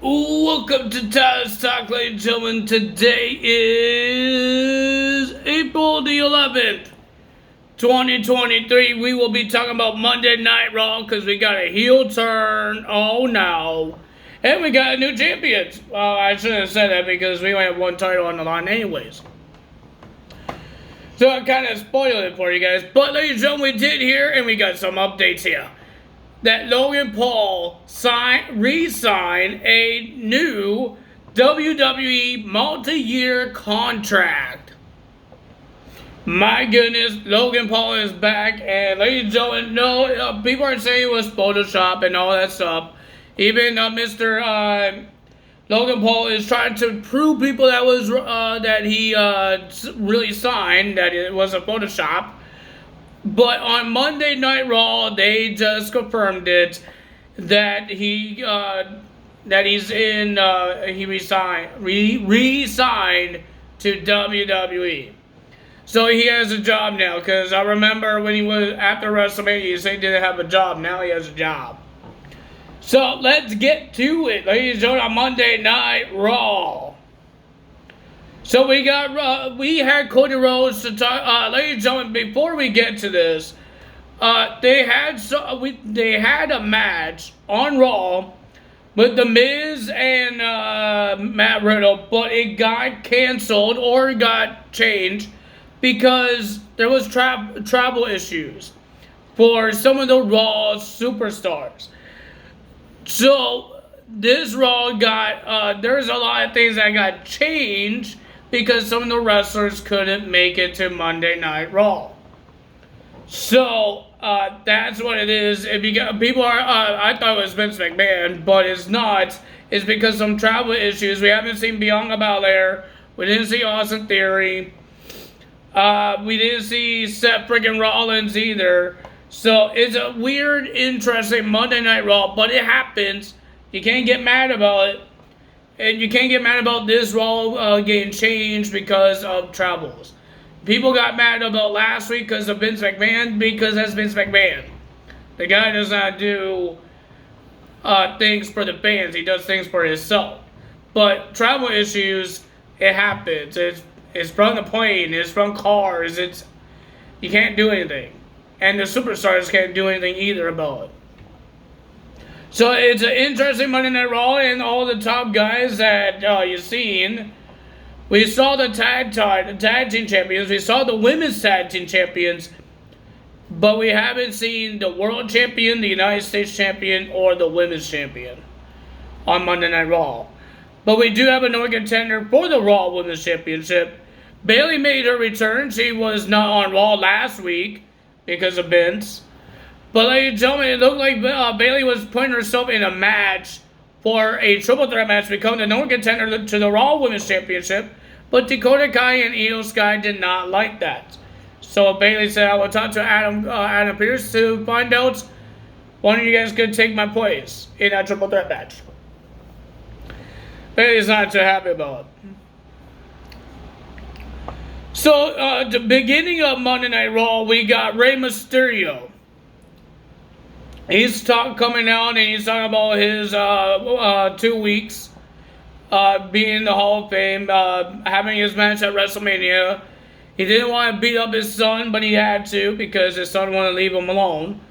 Welcome to Taz Talk, ladies and gentlemen. Today is April the 11th, 2023. We will be talking about Monday Night Raw because we got a heel turn. Oh no. And we got a new champion. Well, I shouldn't have said that because we only have one title on the line anyways. So I kind of spoiled it for you guys. But ladies and gentlemen, we did hear and we got some updates here. That Logan Paul re-signed a new WWE multi-year contract. My goodness, Logan Paul is back, and ladies and gentlemen, no, people are saying it was Photoshop and all that stuff. Even Mr. Logan Paul is trying to prove people that he really signed, that it was a Photoshop. But on Monday Night Raw, they just confirmed it that he re-signed to WWE. So he has a job now. Because I remember when he was after WrestleMania, he said he didn't have a job. Now he has a job. So let's get to it, ladies and gentlemen. On Monday Night Raw. So we had Cody Rhodes to talk. Ladies and gentlemen, before we get to this, they had a match on Raw with The Miz and Matt Riddle, but it got canceled or got changed because there was travel issues for some of the Raw superstars. So this Raw there's a lot of things that got changed because some of the wrestlers couldn't make it to Monday Night Raw. So, that's what it is. If you got, people are, I thought it was Vince McMahon, but it's not. It's because some travel issues. We haven't seen Bianca Belair. We didn't see Austin Theory. We didn't see Seth freaking Rollins either. So, it's a weird, interesting Monday Night Raw, but it happens. You can't get mad about it. And you can't get mad about this Raw getting changed because of travels. People got mad about last week because of Vince McMahon because that's Vince McMahon. The guy does not do things for the fans. He does things for himself. But travel issues, it happens. It's from the plane. It's from cars. You can't do anything. And the superstars can't do anything either about it. So it's an interesting Monday Night Raw, and all the top guys that you've seen. We saw the tag team champions. We saw the women's tag team champions. But we haven't seen the world champion, the United States champion, or the women's champion on Monday Night Raw. But we do have a new contender for the Raw Women's Championship. Bayley made her return. She was not on Raw last week because of Vince. But ladies and gentlemen, it looked like Bayley was putting herself in a match for a triple threat match to become the number one contender to the Raw Women's Championship. But Dakota Kai and Io Sky did not like that. So Bayley said, I will talk to Adam Pearce to find out one of you guys could take my place in that triple threat match. Bayley's not too happy about it. So, at the beginning of Monday Night Raw, we got Rey Mysterio. He's coming out and he's talking about his 2 weeks being in the Hall of Fame, having his match at WrestleMania. He didn't want to beat up his son, but he had to because his son wanted to leave him alone.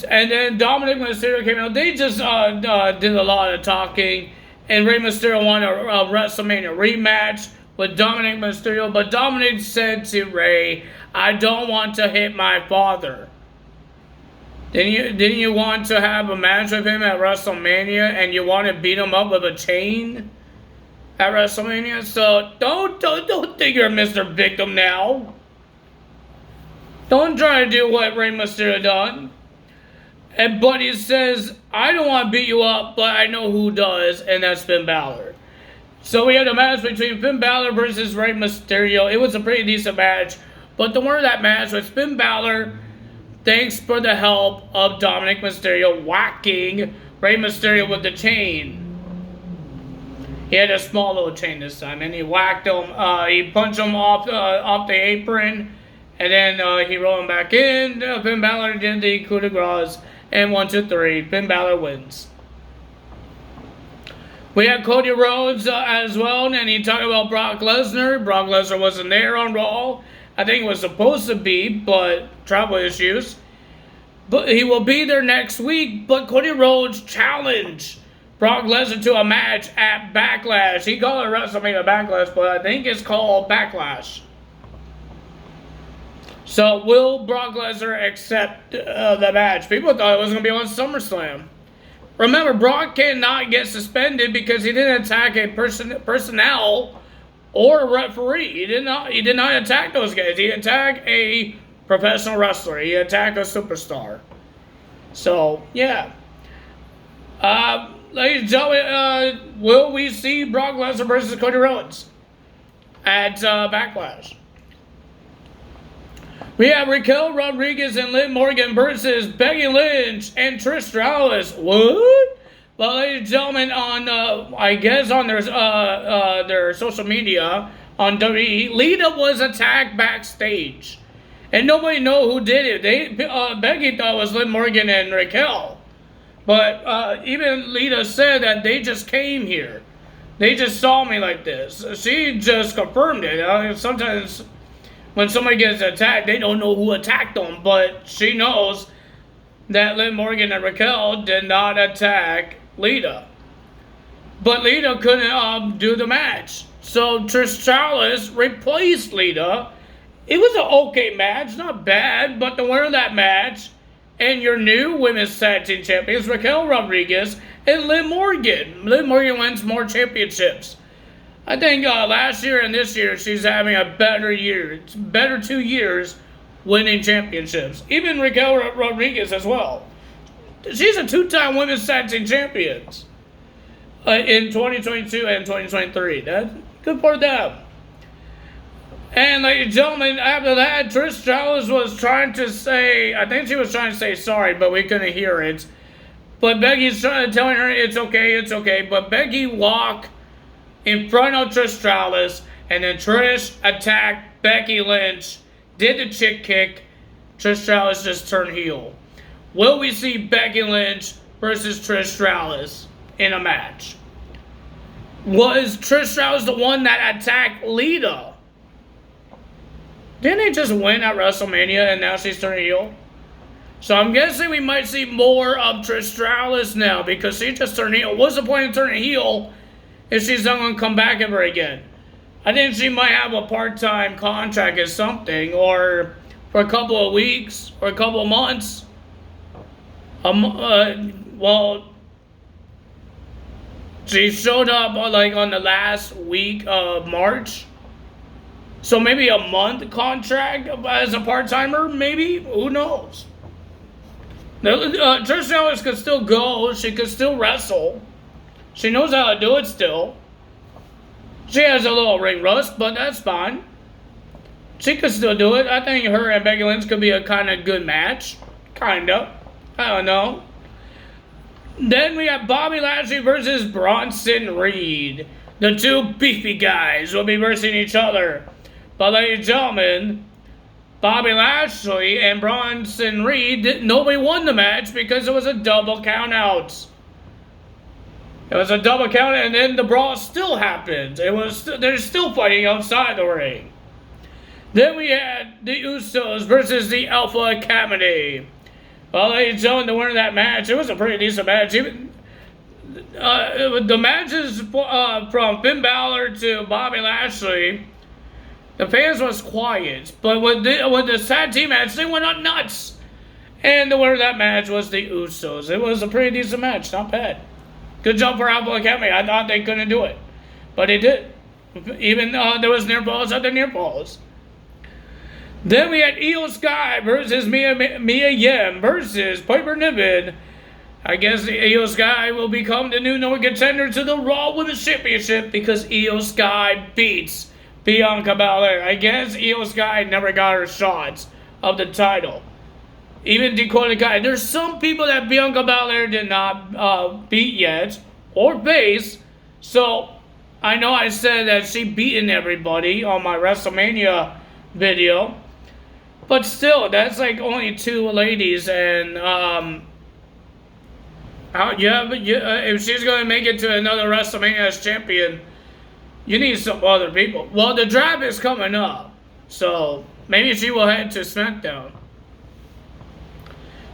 And then Dominic Mysterio came out. They just did a lot of talking. And Rey Mysterio won a WrestleMania rematch with Dominic Mysterio. But Dominic said to Rey, I don't want to hit my father. Didn't you want to have a match with him at WrestleMania and you want to beat him up with a chain at WrestleMania? So don't think you're Mr. Victim now. Don't try to do what Rey Mysterio done. But he says, I don't want to beat you up, but I know who does, and that's Finn Balor. So we had a match between Finn Balor versus Rey Mysterio. It was a pretty decent match. But the winner of that match was Finn Balor. Thanks for the help of Dominic Mysterio whacking Rey Mysterio with the chain. He had a small little chain this time, and he whacked him. He punched him off the apron, and then he rolled him back in. Finn Balor did the coup de grace, and 1, 2, 3. Finn Balor wins. We had Cody Rhodes as well, and he talked about Brock Lesnar. Brock Lesnar wasn't there on Raw. I think it was supposed to be, but travel issues. But he will be there next week. But Cody Rhodes challenged Brock Lesnar to a match at Backlash. He called it WrestleMania Backlash, but I think it's called Backlash. So will Brock Lesnar accept the match? People thought it was going to be on SummerSlam. Remember, Brock cannot get suspended because he didn't attack a personnel or a referee. He did not attack those guys. He attacked a professional wrestler. He attacked a superstar. So, yeah. Ladies and gentlemen, will we see Brock Lesnar versus Cody Rhodes at Backlash? We have Raquel Rodriguez and Liv Morgan versus Becky Lynch and Trish Stratus. What? Well, ladies and gentlemen, on I guess on their social media on WWE, Lita was attacked backstage, and nobody know who did it. Becky thought it was Liv Morgan and Raquel, but even Lita said that they just came here. They just saw me like this. She just confirmed it. Sometimes when somebody gets attacked, they don't know who attacked them, but she knows that Liv Morgan and Raquel did not attack Lita. But Lita couldn't do the match. So Trish Stratus replaced Lita. It was an okay match, not bad, but the winner of that match and your new women's tag team champions, Raquel Rodriguez and Liv Morgan. Liv Morgan wins more championships. I think last year and this year, she's having a better year. It's better 2 years winning championships. Even Raquel Rodriguez as well. She's a 2-time women's tag team champions in 2022 and 2023. That's good for them. And ladies and gentlemen, after that, Trish Stratus was trying to say, I think she was trying to say sorry, but we couldn't hear it. But Becky's telling her it's okay. But Becky walked in front of Trish Stratus, and then Trish attacked Becky Lynch, did the chick kick. Trish Stratus just turned heel. Will we see Becky Lynch versus Trish Stratus in a match? Was Trish Stratus the one that attacked Lita? Didn't they just win at WrestleMania and now she's turning heel? So I'm guessing we might see more of Trish Stratus now because she just turned heel. What's the point of turning heel if she's not going to come back ever again? I think she might have a part-time contract or something, or for a couple of weeks or a couple of months. Well, she showed up like on the last week of March. So maybe a month contract as a part-timer, maybe? Who knows? Trish Stratus could still go. She could still wrestle. She knows how to do it still. She has a little ring rust, but that's fine. She could still do it. I think her and Becky Lynch could be a kind of good match. Kind of. I don't know. Then we have Bobby Lashley versus Bronson Reed. The two beefy guys will be versing each other. But ladies and gentlemen, Bobby Lashley and Bronson Reed, nobody won the match because it was a double count out. It was a double count, and then the brawl still happened. They're still fighting outside the ring. Then we had the Usos versus the Alpha Academy. Well, ladies and gentlemen, the winner of that match, it was a pretty decent match. Even the matches from Finn Balor to Bobby Lashley, the fans was quiet, but with the tag team match, they went up nuts. And the winner of that match was the Usos. It was a pretty decent match, not bad. Good job for Alpha Academy. I thought they couldn't do it, but they did. Even there was near falls after near falls. Then we had Io Sky versus Mia Yim versus Piper Niven. I guess Io Sky will become the new number contender to the Raw Women's Championship because Io Sky beats Bianca Belair. I guess Io Sky never got her shots of the title. Even Dakota Kai. There's some people that Bianca Belair did not beat yet or face. So I know I said that she beaten everybody on my WrestleMania video. But still, that's like only two ladies, and Yeah, but if she's going to make it to another WrestleMania as champion, you need some other people. Well, the draft is coming up, so maybe she will head to SmackDown,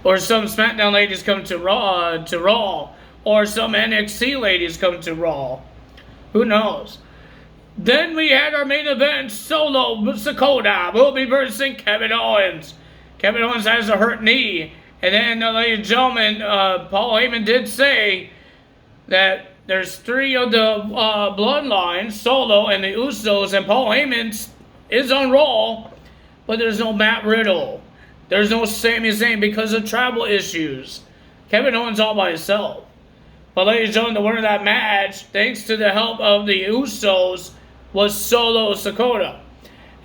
or some SmackDown ladies come to Raw, or some NXT ladies come to Raw. Who knows? Then we had our main event: Solo Sikoa will be versing Kevin Owens. Kevin Owens has a hurt knee. And then, ladies and gentlemen, Paul Heyman did say that there's 3 of the bloodlines, Solo and the Usos, and Paul Heyman is on Raw, but there's no Matt Riddle. There's no Sami Zayn because of travel issues. Kevin Owens all by himself. But ladies and gentlemen, the winner of that match, thanks to the help of the Usos, was Solo Sikoa.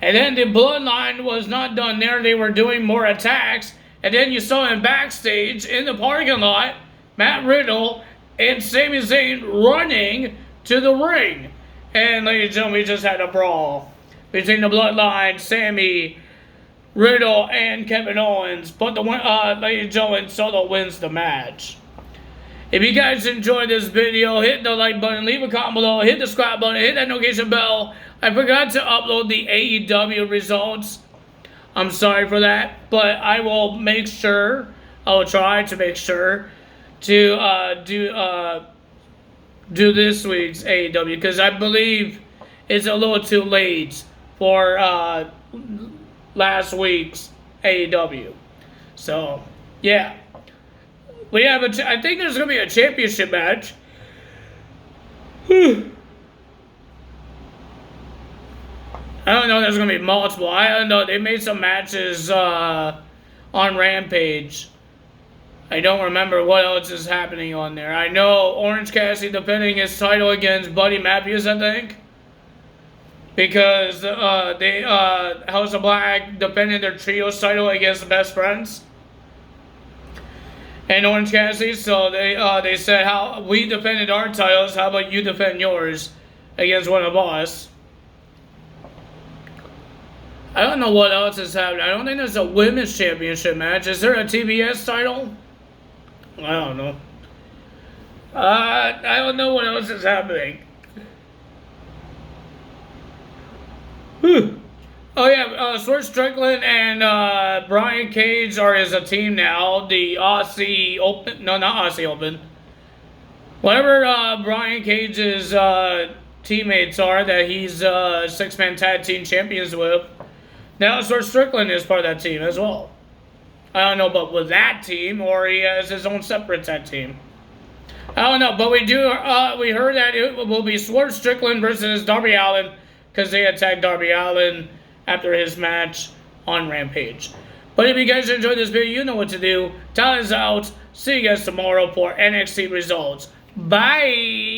And then the bloodline was not done there. They were doing more attacks. And then you saw him backstage in the parking lot, Matt Riddle and Sami Zayn running to the ring. And ladies and gentlemen, we just had a brawl between the bloodline, Sami, Riddle, and Kevin Owens. But ladies and gentlemen, Solo wins the match. If you guys enjoyed this video, hit the like button, leave a comment below, hit the subscribe button, hit that notification bell. I forgot to upload the AEW results. I'm sorry for that, but I will make sure, I will try to make sure to do this week's AEW, because I believe it's a little too late for last week's AEW. So, yeah. We have I think there's going to be a championship match. I don't know, there's going to be multiple. I don't know, they made some matches on Rampage. I don't remember what else is happening on there. I know Orange Cassidy defending his title against Buddy Matthews, I think. Because House of Black defended their trios title against the Best Friends. And Orange Cassidy, so they said, how we defended our titles, how about you defend yours against one of us? I don't know what else is happening. I don't think there's a women's championship match. Is there a TBS title? I don't know. I don't know what else is happening. Oh yeah, Swerve Strickland and Brian Cage are as a team now. The Aussie Open, no, not Aussie Open. Whatever Brian Cage's teammates are that he's 6-man tag team champions with. Now Swerve Strickland is part of that team as well. I don't know, but with that team, or he has his own separate tag team. I don't know, but we heard that it will be Swerve Strickland versus Darby Allin, because they attacked Darby Allin after his match on Rampage. But if you guys enjoyed this video, you know what to do. Time is out. See you guys tomorrow for NXT results. Bye!